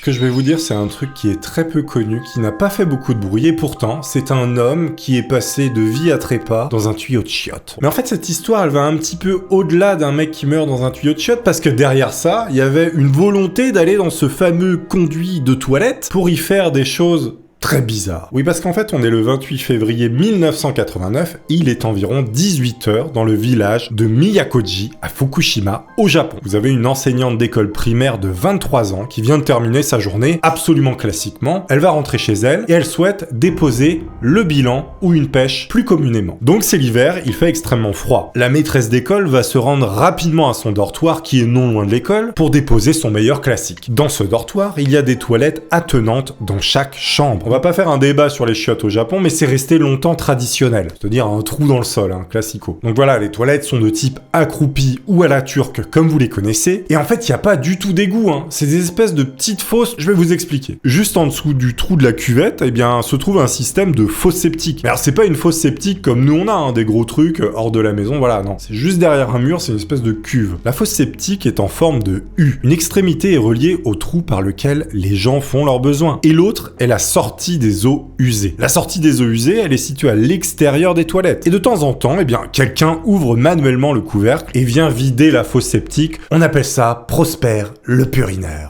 que je vais vous dire, c'est un truc qui est très peu connu, qui n'a pas fait beaucoup de bruit, et pourtant, c'est un homme qui est passé de vie à trépas dans un tuyau de chiottes. Mais en fait, cette histoire, elle va un petit peu au-delà d'un mec qui meurt dans un tuyau de chiottes, parce que derrière ça, il y avait une volonté d'aller dans ce fameux conduit de toilette pour y faire des choses très bizarre. Oui, parce qu'en fait, on est le 28 février 1989, il est environ 18h dans le village de Miyakoji, à Fukushima, au Japon. Vous avez une enseignante d'école primaire de 23 ans qui vient de terminer sa journée absolument classiquement. Elle va rentrer chez elle et elle souhaite déposer le bilan ou une pêche plus communément. Donc c'est l'hiver, il fait extrêmement froid. La maîtresse d'école va se rendre rapidement à son dortoir, qui est non loin de l'école, pour déposer son meilleur classique. Dans ce dortoir, il y a des toilettes attenantes dans chaque chambre. On va pas faire un débat sur les chiottes au Japon, mais c'est resté longtemps traditionnel, c'est-à-dire un trou dans le sol, classico. Donc voilà, les toilettes sont de type accroupi ou à la turque, comme vous les connaissez, et en fait, il n'y a pas du tout d'égout, c'est des espèces de petites fosses, je vais vous expliquer. Juste en dessous du trou de la cuvette, eh bien, se trouve un système de fosse septique. Mais alors, c'est pas une fosse septique comme nous on a, des gros trucs hors de la maison, voilà, non. C'est juste derrière un mur, c'est une espèce de cuve. La fosse septique est en forme de U. Une extrémité est reliée au trou par lequel les gens font leurs besoins, et l'autre est la sortie des eaux usées. La sortie des eaux usées, elle est située à l'extérieur des toilettes. Et de temps en temps, eh bien, quelqu'un ouvre manuellement le couvercle et vient vider la fosse septique. On appelle ça Prosper le purineur.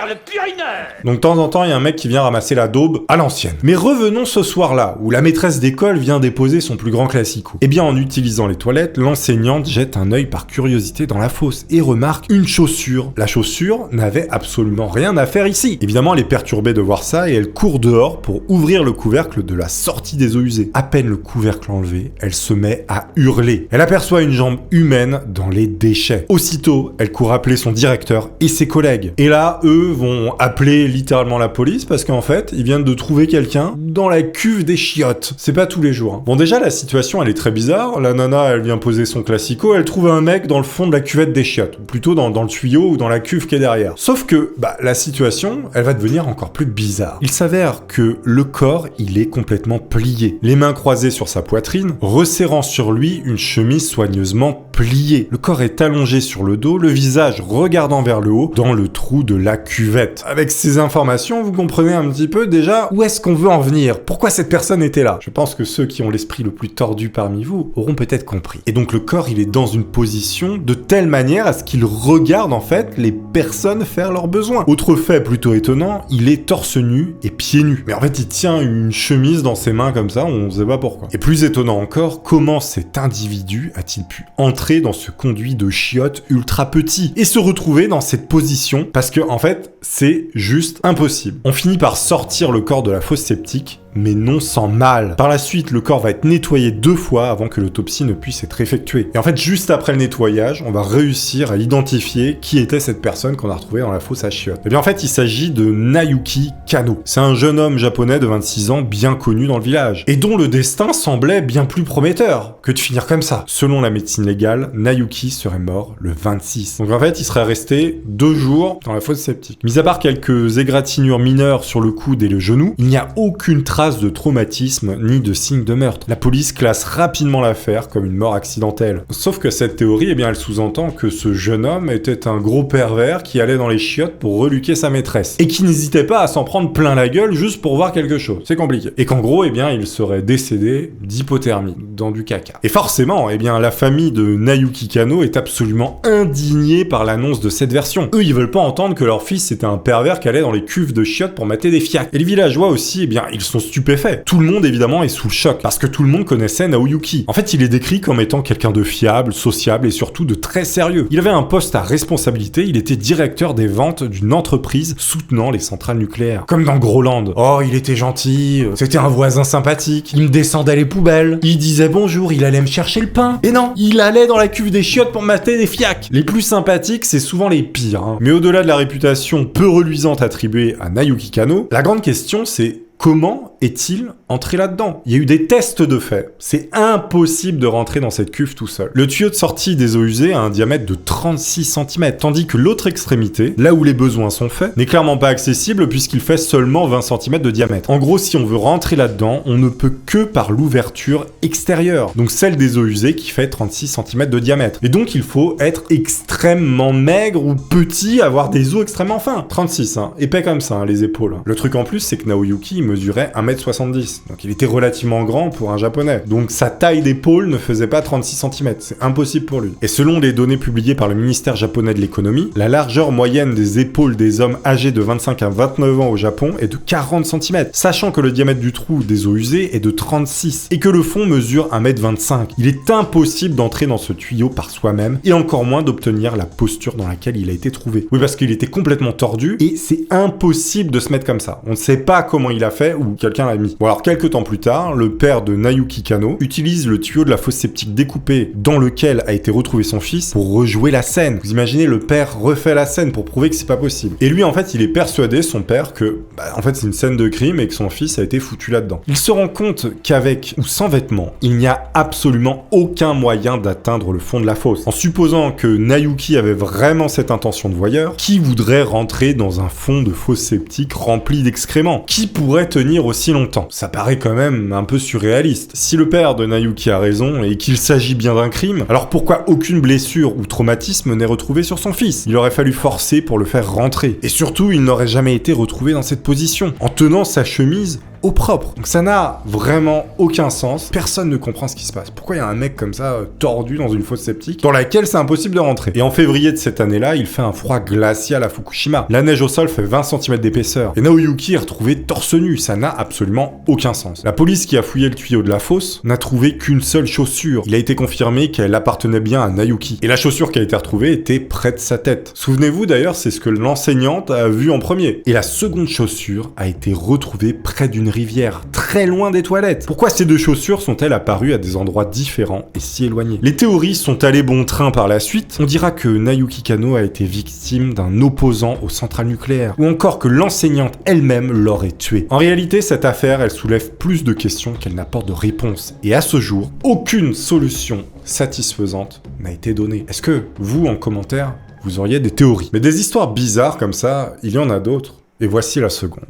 Le purineur. Donc de temps en temps, il y a un mec qui vient ramasser la daube à l'ancienne. Mais revenons ce soir-là, où la maîtresse d'école vient déposer son plus grand classico. Eh bien, en utilisant les toilettes, l'enseignante jette un œil par curiosité dans la fosse et remarque une chaussure. La chaussure n'avait absolument rien à faire ici. Évidemment, elle est perturbée de voir ça et elle court dehors pour ouvrir le couvercle de la sortie des eaux usées. À peine le couvercle enlevé, elle se met à hurler. Elle aperçoit une jambe humaine dans les déchets. Aussitôt, elle court appeler son directeur et ses collègues. Et là, eux vont appeler littéralement la police parce qu'en fait, ils viennent de trouver quelqu'un dans la cuve des chiottes. C'est pas tous les jours. Bon, déjà, la situation, elle est très bizarre. La nana, elle vient poser son classico, elle trouve un mec dans le fond de la cuvette des chiottes, ou plutôt dans le tuyau ou dans la cuve qui est derrière. Sauf que, la situation, elle va devenir encore plus bizarre. Il s'avère que le corps, il est complètement plié. Les mains croisées sur sa poitrine, resserrant sur lui une chemise soigneusement pliée. Le corps est allongé sur le dos, le visage regardant vers le haut, dans le trou de la cuvette. Avec ces informations, vous comprenez un petit peu déjà où est-ce qu'on veut en venir. Pourquoi cette personne était là? Je pense que ceux qui ont l'esprit le plus tordu parmi vous auront peut-être compris. Et donc le corps, il est dans une position de telle manière à ce qu'il regarde en fait les personnes faire leurs besoins. Autre fait plutôt étonnant, il est torse nu et pieds nus. Mais en fait, il tient une chemise dans ses mains comme ça, on sait pas pourquoi. Et plus étonnant encore, comment cet individu a-t-il pu entrer dans ce conduit de chiottes ultra petit et se retrouver dans cette position? Parce que en fait, c'est juste impossible. On finit par sortir le corps de la fosse septique, mais non sans mal. Par la suite, le corps va être nettoyé 2 fois avant que l'autopsie ne puisse être effectuée. Et en fait, juste après le nettoyage, on va réussir à identifier qui était cette personne qu'on a retrouvée dans la fosse à chiottes. Et bien en fait, il s'agit de Naoki Kano. C'est un jeune homme japonais de 26 ans bien connu dans le village, et dont le destin semblait bien plus prometteur que de finir comme ça. Selon la médecine légale, Naoki serait mort le 26. Donc en fait, il serait resté 2 jours dans la fosse septique. Mis à part quelques égratignures mineures sur le coude et le genou, il n'y a aucune trace de traumatisme ni de signe de meurtre. La police classe rapidement l'affaire comme une mort accidentelle. Sauf que cette théorie, elle sous-entend que ce jeune homme était un gros pervers qui allait dans les chiottes pour reluquer sa maîtresse, et qui n'hésitait pas à s'en prendre plein la gueule juste pour voir quelque chose. C'est compliqué. Et qu'en gros, il serait décédé d'hypothermie, dans du caca. Et forcément, la famille de Naoki Kano est absolument indignée par l'annonce de cette version. Eux, ils veulent pas entendre que leur fils était un pervers qui allait dans les cuves de chiottes pour mater des fiacs. Et les villageois aussi, ils sont stupéfait. Tout le monde évidemment est sous le choc parce que tout le monde connaissait Naoyuki. En fait, il est décrit comme étant quelqu'un de fiable, sociable et surtout de très sérieux. Il avait un poste à responsabilité, il était directeur des ventes d'une entreprise soutenant les centrales nucléaires. Comme dans Groland. Oh, il était gentil, c'était un voisin sympathique, il me descendait les poubelles, il disait bonjour, il allait me chercher le pain. Et non, il allait dans la cuve des chiottes pour mater des fiacs. Les plus sympathiques, c'est souvent les pires. Mais au-delà de la réputation peu reluisante attribuée à Naoki Kano, la grande question c'est comment est-il entré là-dedans? Il y a eu des tests de fait. C'est impossible de rentrer dans cette cuve tout seul. Le tuyau de sortie des eaux usées a un diamètre de 36 cm, tandis que l'autre extrémité, là où les besoins sont faits, n'est clairement pas accessible puisqu'il fait seulement 20 cm de diamètre. En gros, si on veut rentrer là-dedans, on ne peut que par l'ouverture extérieure, donc celle des eaux usées qui fait 36 cm de diamètre. Et donc il faut être extrêmement maigre ou petit, avoir des os extrêmement fins. 36, hein, épais comme ça, hein, les épaules. Le truc en plus, c'est que Naoyuki il mesurait 1m70, donc il était relativement grand pour un japonais. Donc sa taille d'épaule ne faisait pas 36 cm, c'est impossible pour lui. Et selon les données publiées par le ministère japonais de l'économie, la largeur moyenne des épaules des hommes âgés de 25 à 29 ans au Japon est de 40 cm, sachant que le diamètre du trou des eaux usées est de 36, et que le fond mesure 1m25. Il est impossible d'entrer dans ce tuyau par soi-même, et encore moins d'obtenir la posture dans laquelle il a été trouvé. Oui, parce qu'il était complètement tordu, et c'est impossible de se mettre comme ça. On ne sait pas comment il a fait, ou quelqu'un l'a mis. Bon alors, quelques temps plus tard, le père de Naoyuki Kano utilise le tuyau de la fosse septique découpé dans lequel a été retrouvé son fils pour rejouer la scène. Vous imaginez, le père refait la scène pour prouver que c'est pas possible. Et lui, en fait, il est persuadé, son père, que en fait c'est une scène de crime et que son fils a été foutu là-dedans. Il se rend compte qu'avec ou sans vêtements, il n'y a absolument aucun moyen d'atteindre le fond de la fosse. En supposant que Naoyuki avait vraiment cette intention de voyeur, qui voudrait rentrer dans un fond de fosse septique rempli d'excréments? Qui pourrait tenir aussi longtemps? Ça paraît quand même un peu surréaliste. Si le père de Naoyuki a raison et qu'il s'agit bien d'un crime, alors pourquoi aucune blessure ou traumatisme n'est retrouvé sur son fils? Il aurait fallu forcer pour le faire rentrer. Et surtout, il n'aurait jamais été retrouvé dans cette position, en tenant sa chemise au propre. Donc ça n'a vraiment aucun sens. Personne ne comprend ce qui se passe. Pourquoi il y a un mec comme ça, tordu dans une fosse septique, dans laquelle c'est impossible de rentrer? Et en février de cette année-là, il fait un froid glacial à Fukushima. La neige au sol fait 20 cm d'épaisseur. Et Naoyuki est retrouvé torse nu. Ça n'a absolument aucun sens. La police qui a fouillé le tuyau de la fosse n'a trouvé qu'une seule chaussure. Il a été confirmé qu'elle appartenait bien à Naoyuki. Et la chaussure qui a été retrouvée était près de sa tête. Souvenez-vous d'ailleurs, c'est ce que l'enseignante a vu en premier. Et la seconde chaussure a été retrouvée près d'une rivière, très loin des toilettes. Pourquoi ces deux chaussures sont-elles apparues à des endroits différents et si éloignés? Les théories sont allées bon train par la suite. On dira que Naoyuki Kano a été victime d'un opposant aux centrales nucléaires, ou encore que l'enseignante elle-même l'aurait tué. En réalité, cette affaire, elle soulève plus de questions qu'elle n'apporte de réponses. Et à ce jour, aucune solution satisfaisante n'a été donnée. Est-ce que, vous, en commentaire, vous auriez des théories? Mais des histoires bizarres comme ça, il y en a d'autres. Et voici la seconde.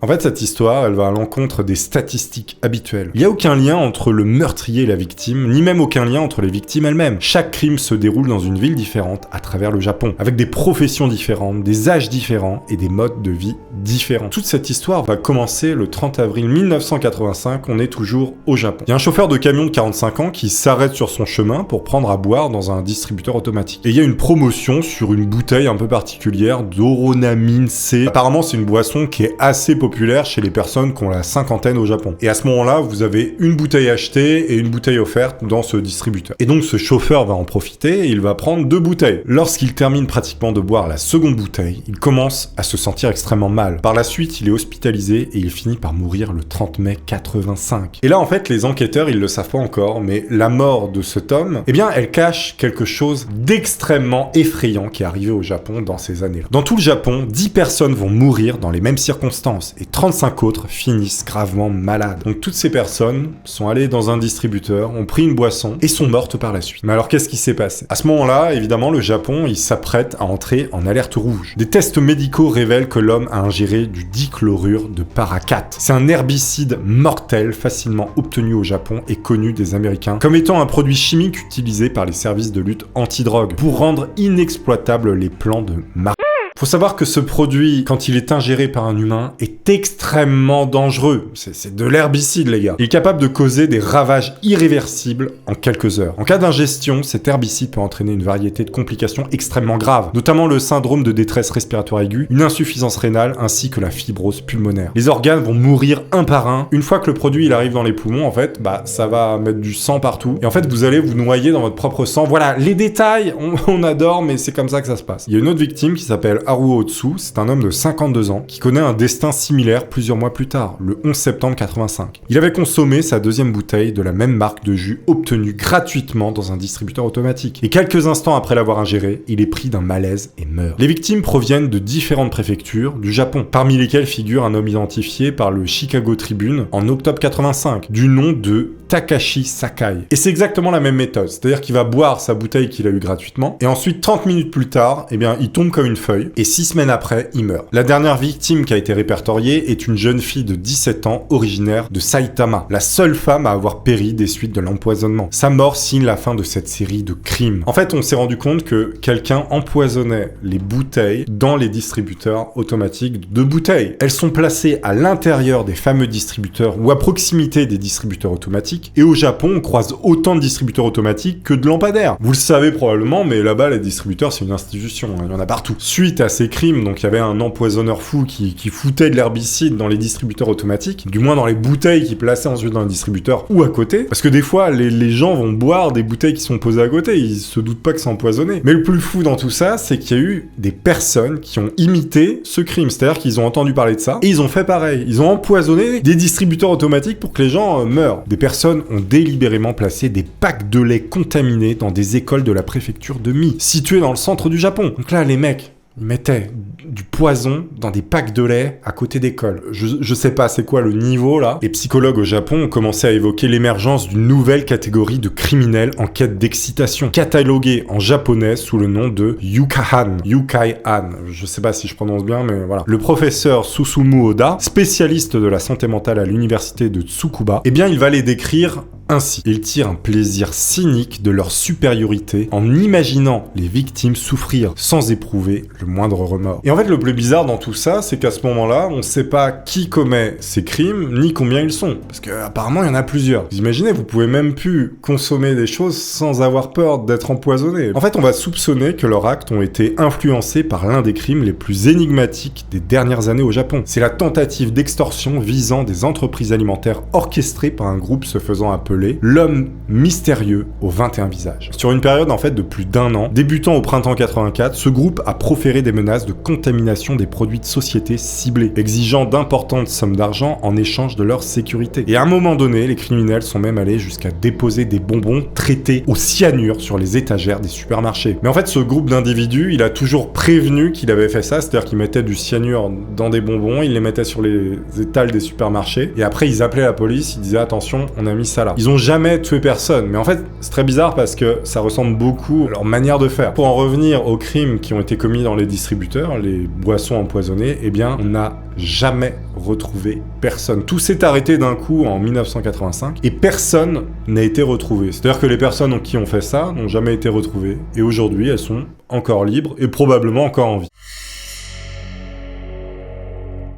En fait, cette histoire, elle va à l'encontre des statistiques habituelles. Il n'y a aucun lien entre le meurtrier et la victime, ni même aucun lien entre les victimes elles-mêmes. Chaque crime se déroule dans une ville différente à travers le Japon, avec des professions différentes, des âges différents et des modes de vie différents. Toute cette histoire va commencer le 30 avril 1985, on est toujours au Japon. Il y a un chauffeur de camion de 45 ans qui s'arrête sur son chemin pour prendre à boire dans un distributeur automatique. Et il y a une promotion sur une bouteille un peu particulière d'Oronamine C. Apparemment, c'est une boisson qui est assez populaire chez les personnes qui ont la cinquantaine au Japon. Et à ce moment-là, vous avez une bouteille achetée et une bouteille offerte dans ce distributeur. Et donc ce chauffeur va en profiter et il va prendre 2 bouteilles. Lorsqu'il termine pratiquement de boire la seconde bouteille, il commence à se sentir extrêmement mal. Par la suite, il est hospitalisé et il finit par mourir le 30 mai 85. Et là, en fait, les enquêteurs, ils le savent pas encore, mais la mort de cet homme, eh bien, elle cache quelque chose d'extrêmement effrayant qui est arrivé au Japon dans ces années-là. Dans tout le Japon, 10 personnes vont mourir dans les mêmes circonstances. Et 35 autres finissent gravement malades. Donc toutes ces personnes sont allées dans un distributeur, ont pris une boisson et sont mortes par la suite. Mais alors qu'est-ce qui s'est passé? À ce moment-là, évidemment, le Japon, il s'apprête à entrer en alerte rouge. Des tests médicaux révèlent que l'homme a ingéré du dichlorure de paracate. C'est un herbicide mortel facilement obtenu au Japon et connu des Américains comme étant un produit chimique utilisé par les services de lutte anti-drogue pour rendre inexploitables les plants de marijuana. Faut savoir que ce produit, quand il est ingéré par un humain, est extrêmement dangereux. C'est de l'herbicide, les gars. Il est capable de causer des ravages irréversibles en quelques heures. En cas d'ingestion, cet herbicide peut entraîner une variété de complications extrêmement graves, notamment le syndrome de détresse respiratoire aiguë, une insuffisance rénale ainsi que la fibrose pulmonaire. Les organes vont mourir un par un. Une fois que le produit il arrive dans les poumons, en fait, ça va mettre du sang partout. Et en fait, vous allez vous noyer dans votre propre sang. Voilà, les détails, on adore, mais c'est comme ça que ça se passe. Il y a une autre victime qui s'appelle Haruo Otsu, c'est un homme de 52 ans qui connaît un destin similaire plusieurs mois plus tard, le 11 septembre 85. Il avait consommé sa deuxième bouteille de la même marque de jus obtenue gratuitement dans un distributeur automatique. Et quelques instants après l'avoir ingéré, il est pris d'un malaise et meurt. Les victimes proviennent de différentes préfectures du Japon, parmi lesquelles figure un homme identifié par le Chicago Tribune en octobre 85, du nom de Takashi Sakai. Et c'est exactement la même méthode, c'est-à-dire qu'il va boire sa bouteille qu'il a eue gratuitement, et ensuite 30 minutes plus tard, eh bien, il tombe comme une feuille, et 6 semaines après, il meurt. La dernière victime qui a été répertoriée est une jeune fille de 17 ans, originaire de Saitama, la seule femme à avoir péri des suites de l'empoisonnement. Sa mort signe la fin de cette série de crimes. En fait, on s'est rendu compte que quelqu'un empoisonnait les bouteilles dans les distributeurs automatiques de bouteilles. Elles sont placées à l'intérieur des fameux distributeurs ou à proximité des distributeurs automatiques. Et au Japon, on croise autant de distributeurs automatiques que de lampadaires. Vous le savez probablement, mais là-bas, les distributeurs, c'est une institution. Hein, il y en a partout. Suite à ces crimes, donc il y avait un empoisonneur fou qui foutait de l'herbicide dans les distributeurs automatiques, du moins dans les bouteilles qu'il plaçait ensuite dans le distributeur ou à côté. Parce que des fois, les gens vont boire des bouteilles qui sont posées à côté. Ils se doutent pas que c'est empoisonné. Mais le plus fou dans tout ça, c'est qu'il y a eu des personnes qui ont imité ce crime. C'est-à-dire qu'ils ont entendu parler de ça et ils ont fait pareil. Ils ont empoisonné des distributeurs automatiques pour que les gens meurent. Des personnes ont délibérément placé des packs de lait contaminés dans des écoles de la préfecture de Mie, situées dans le centre du Japon. Donc là, les mecs, ils mettaient du poison dans des packs de lait à côté d'écoles. Je sais pas c'est quoi le niveau là. Les psychologues au Japon ont commencé à évoquer l'émergence d'une nouvelle catégorie de criminels en quête d'excitation, catalogués en japonais sous le nom de Yukai-han. Je sais pas si je prononce bien, mais voilà. Le professeur Susumu Oda, spécialiste de la santé mentale à l'université de Tsukuba, eh bien il va les décrire ainsi. Ils tirent un plaisir cynique de leur supériorité en imaginant les victimes souffrir sans éprouver le moindre remords. Et en fait, le plus bizarre dans tout ça, c'est qu'à ce moment-là, on sait pas qui commet ces crimes, ni combien ils sont. Parce qu'apparemment, il y en a plusieurs. Vous imaginez, vous pouvez même plus consommer des choses sans avoir peur d'être empoisonné. En fait, on va soupçonner que leurs actes ont été influencés par l'un des crimes les plus énigmatiques des dernières années au Japon. C'est la tentative d'extorsion visant des entreprises alimentaires orchestrées par un groupe se faisant appeler l'homme mystérieux aux 21 visages. Sur une période en fait de plus d'un an, débutant au printemps 84, ce groupe a proféré des menaces de contamination des produits de société ciblés, exigeant d'importantes sommes d'argent en échange de leur sécurité. Et à un moment donné, les criminels sont même allés jusqu'à déposer des bonbons traités au cyanure sur les étagères des supermarchés. Mais en fait, ce groupe d'individus, il a toujours prévenu qu'il avait fait ça, c'est-à-dire qu'il mettait du cyanure dans des bonbons, il les mettait sur les étals des supermarchés, et après ils appelaient la police, ils disaient attention, on a mis ça là. Ils ont jamais tué personne, mais en fait, c'est très bizarre parce que ça ressemble beaucoup à leur manière de faire. Pour en revenir aux crimes qui ont été commis dans les distributeurs, les boissons empoisonnées, eh bien, on n'a jamais retrouvé personne. Tout s'est arrêté d'un coup en 1985 et personne n'a été retrouvé. C'est-à-dire que les personnes qui ont fait ça n'ont jamais été retrouvées et aujourd'hui, elles sont encore libres et probablement encore en vie.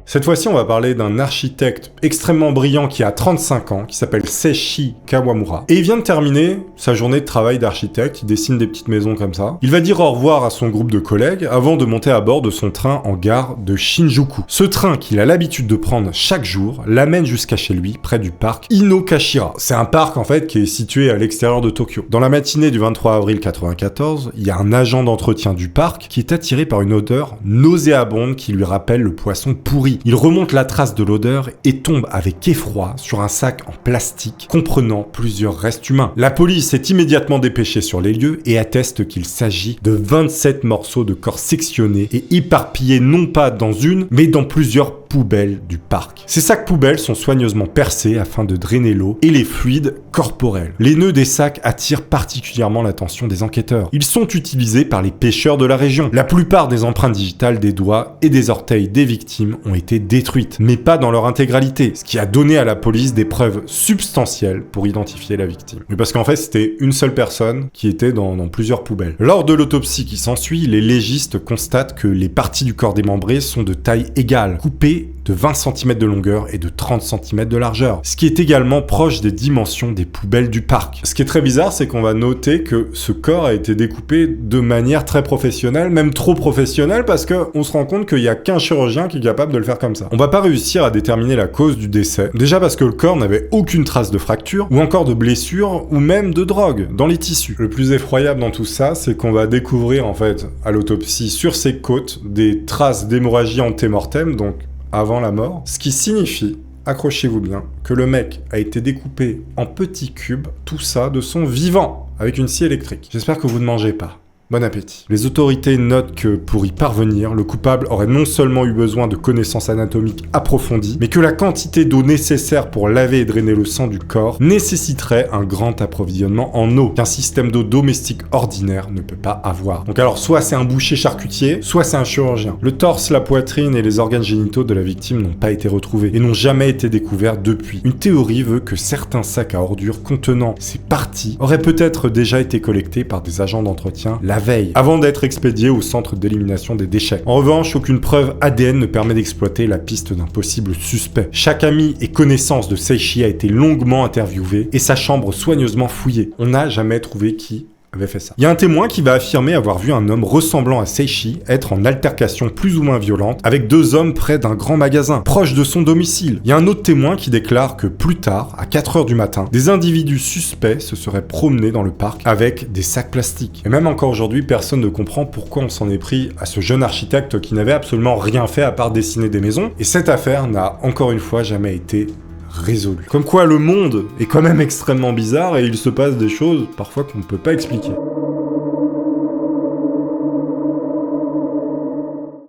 Cette fois-ci, on va parler d'un architecte extrêmement brillant qui a 35 ans, qui s'appelle Seishi Kawamura. Et il vient de terminer sa journée de travail d'architecte, il dessine des petites maisons comme ça. Il va dire au revoir à son groupe de collègues avant de monter à bord de son train en gare de Shinjuku. Ce train qu'il a l'habitude de prendre chaque jour l'amène jusqu'à chez lui, près du parc Inokashira. C'est un parc en fait qui est situé à l'extérieur de Tokyo. Dans la matinée du 23 avril 1994, il y a un agent d'entretien du parc qui est attiré par une odeur nauséabonde qui lui rappelle le poisson pourri. Il remonte la trace de l'odeur et tombe avec effroi sur un sac en plastique comprenant plusieurs restes humains. La police est immédiatement dépêchée sur les lieux et atteste qu'il s'agit de 27 morceaux de corps sectionnés et éparpillés non pas dans une, mais dans plusieurs poubelles du parc. Ces sacs poubelles sont soigneusement percés afin de drainer l'eau et les fluides corporels. Les nœuds des sacs attirent particulièrement l'attention des enquêteurs. Ils sont utilisés par les pêcheurs de la région. La plupart des empreintes digitales des doigts et des orteils des victimes ont été détruites, mais pas dans leur intégralité, ce qui a donné à la police des preuves substantielles pour identifier la victime. Mais parce qu'en fait, c'était une seule personne qui était dans plusieurs poubelles. Lors de l'autopsie qui s'ensuit, les légistes constatent que les parties du corps démembré sont de taille égale, coupées de 20 cm de longueur et de 30 cm de largeur, ce qui est également proche des dimensions des poubelles du parc. Ce qui est très bizarre, c'est qu'on va noter que ce corps a été découpé de manière très professionnelle, même trop professionnelle, parce qu'on se rend compte qu'il n'y a qu'un chirurgien qui est capable de le faire faire comme ça. On va pas réussir à déterminer la cause du décès, déjà parce que le corps n'avait aucune trace de fracture, ou encore de blessure, ou même de drogue dans les tissus. Le plus effroyable dans tout ça, c'est qu'on va découvrir en fait à l'autopsie sur ses côtes des traces d'hémorragie antémortem, donc avant la mort, ce qui signifie, accrochez-vous bien, que le mec a été découpé en petits cubes, tout ça de son vivant, avec une scie électrique. J'espère que vous ne mangez pas. Bon appétit. Les autorités notent que, pour y parvenir, le coupable aurait non seulement eu besoin de connaissances anatomiques approfondies, mais que la quantité d'eau nécessaire pour laver et drainer le sang du corps nécessiterait un grand approvisionnement en eau, qu'un système d'eau domestique ordinaire ne peut pas avoir. Donc alors, soit c'est un boucher charcutier, soit c'est un chirurgien. Le torse, la poitrine et les organes génitaux de la victime n'ont pas été retrouvés et n'ont jamais été découverts depuis. Une théorie veut que certains sacs à ordures contenant ces parties auraient peut-être déjà été collectés par des agents d'entretien la veille, avant d'être expédié au centre d'élimination des déchets. En revanche, aucune preuve ADN ne permet d'exploiter la piste d'un possible suspect. Chaque ami et connaissance de Seishi a été longuement interviewé et sa chambre soigneusement fouillée. On n'a jamais trouvé qui avait fait ça. Il y a un témoin qui va affirmer avoir vu un homme ressemblant à Seishi être en altercation plus ou moins violente avec deux hommes près d'un grand magasin, proche de son domicile. Il y a un autre témoin qui déclare que plus tard, à 4h du matin, des individus suspects se seraient promenés dans le parc avec des sacs plastiques. Et même encore aujourd'hui, personne ne comprend pourquoi on s'en est pris à ce jeune architecte qui n'avait absolument rien fait à part dessiner des maisons. Et cette affaire n'a encore une fois jamais été résolu. Comme quoi le monde est quand même extrêmement bizarre et il se passe des choses parfois qu'on ne peut pas expliquer.